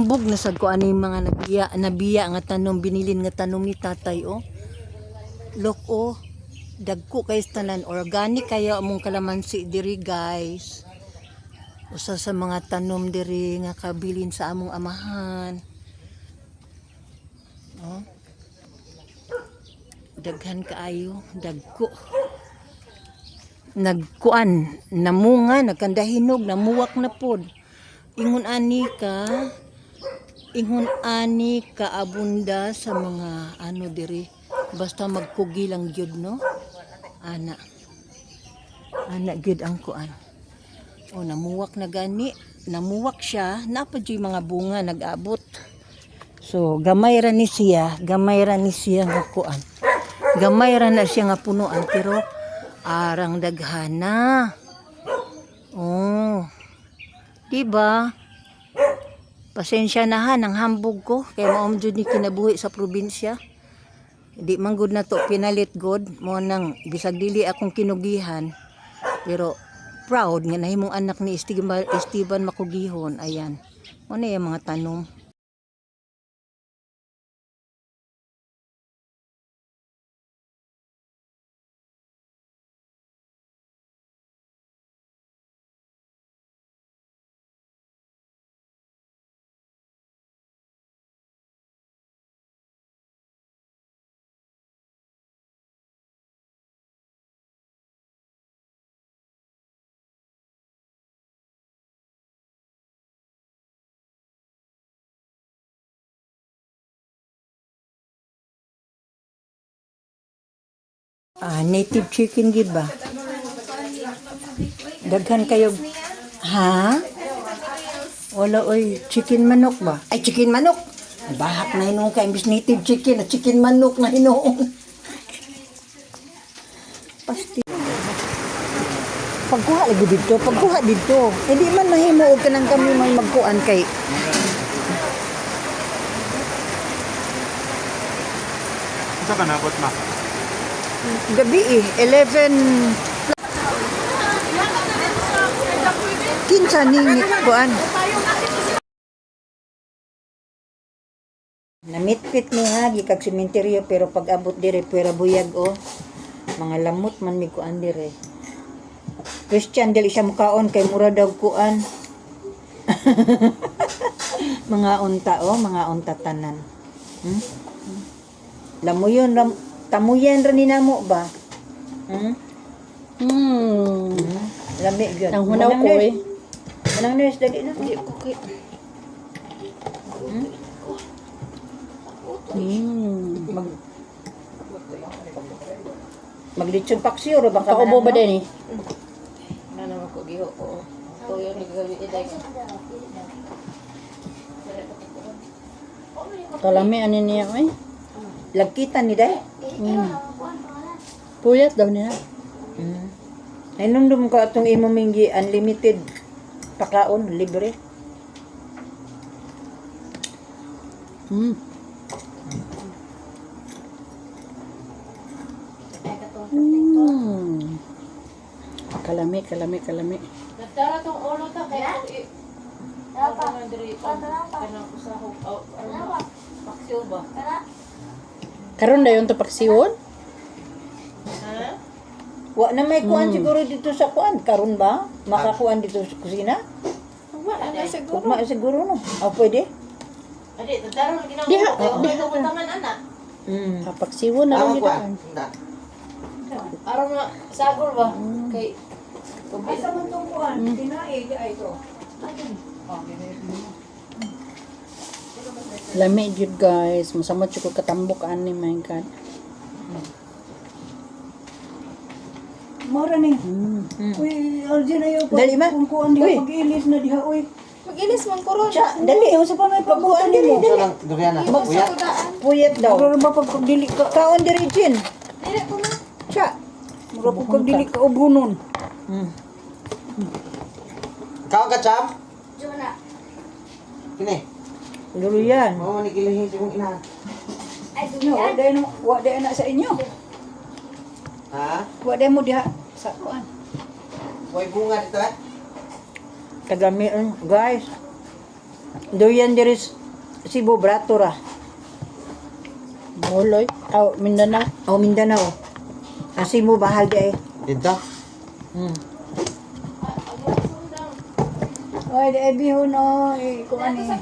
hambog na sad ko ani mga nabiya nga tanom binilin nga tanom ni tatay Look dagko kay tanan organic kaya among kalamansi diri guys. Usa sa mga tanom diri nga kabilin sa among amahan. Daghan kaayo, dagko. Nagkuan, namunga, nagkandahinog, namuwak na pod. Ingon ani ka abunda sa mga diri. Basta magkugi lang gyud no. Ana gyud ang kuan. Namuwak na gani, namuwak siya, napadyoy mga bunga nag-abot. So gamay ra ni siya nga kuan. Gamay ra na siya nga punuan pero arang daghana. Diba? Pasensya na ha ng hambog ko kay maom jud ni kinabuhi sa probinsya. Di man gud na to pinalit god mo nang bisag dili akong kinugihan. Pero proud nga nahimong anak ni Esteban Makugihon. Ayan. Mo na yung mga tanom. Native chicken gid ba? Daghan kayo. Ha? Wala oy, chicken manok ba? Ay chicken manok. Bahak na hinuon ka imbis native chicken at chicken manok na hinuon. Pasti. Pagkuha lagi dito. Hindi man mahimuog ka nang kami man magkuan kay. Ito ka na, bot ma? Gabi 11 kinsa ni kuan. Namitpit ni ha gikag sementeryo pero pag abot dire pera buyag mga lamot man mi kuan dire. Christian dili siya mukaon kay mura daw kuan. mga unta tanan. Lamuyon tamuyan ra ni namo ba? Lami gyud. Nang hunaw ko Manang nurse dali na di ko kay. Maglitsyon paksiyo ro baka Kaubo ba din naman ko giho ko. Tuyo ni gawi iday. Kalami ani niya Lagkitan ni day. Puyat daw niya. Ay nundum ko atong imo minggi unlimited pakaon libre. Kalami. Nagdara tong ulo ta kaya ako kanang usahog paksiw ba? Karon dayon to paksiwon? Ha? Wa na may kuan siguro dito sa kuan karon ba? Makakuan dito sa kusina? Wala na siguro. Ugma siguro no. Pwede? Adi, nagdara na ginawa. Diha. Ito ko taman ana. Paksiwon na lang kuan. Aron na sagol ba? Kay Asa man tong kuan? Kinaig ay to. Lami jud guys, masamot jud ko katambok ani my god. Mora ni. Uy, Arjun ayo pa. Dali ma. Kung kuan diha pag-ilis na diha uy. mag-ilis man kuron. Dali sa pa may pagkuan dili. Duriana. Puyat daw. Mura ba pag dili ka kaon diri Jin? Dili ko na. Cha. Mura pag dili ka ubunon. Kau ka, Cham? Jona. Kini. Durian. Oo, nikilahin siya kong ina. Ay Wa day anak sa inyo. Ha? Wa day mo diha sa kuan. Huwag bunga dito, eh? Kadami guys. Durian diri Cebu, Bratora. Buloy. Aw, Mindanao. O Mindanao. Cebu, bahal di ay. Dito? Oy, di ay bihon o. Kung ano eh.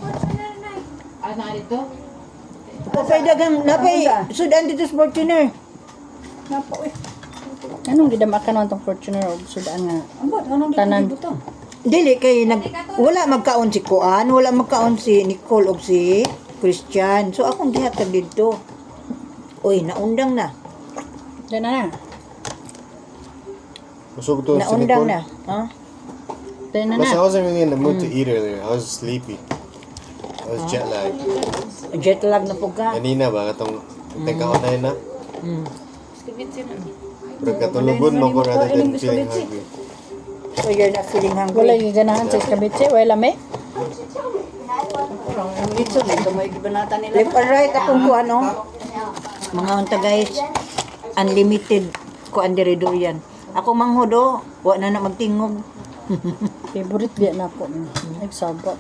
Ana dito? Napay dagang, napay, sudan dito sa Fortuner. Anong gidamakan man tong Fortuner o sudaan nga? Tanan. Dili kay wala magkaon si Kuan, wala magkaon si Nicole o si Christian. So akong gihatag dito. Oy, naundang na. Diyan na. Busog to si Naundang na. Nicole. Ha? Diyan na Plus, I na. wasn't really in the mood to eat earlier. I was sleepy. I was jet lagged. Jet lag na po ka. Kanina ba? Katong teka ko na yun na. Mm. Pero katulugon mo ko rather than feeling hungry. So you're not feeling Wala hungry. giganahan sa kabitse, wala me. Left and right akong kuan o. Mga unta guys, unlimited kuan diri durian. Ako manghodo, wa na magtingog. Favorite biya na ako. Ay, sabat.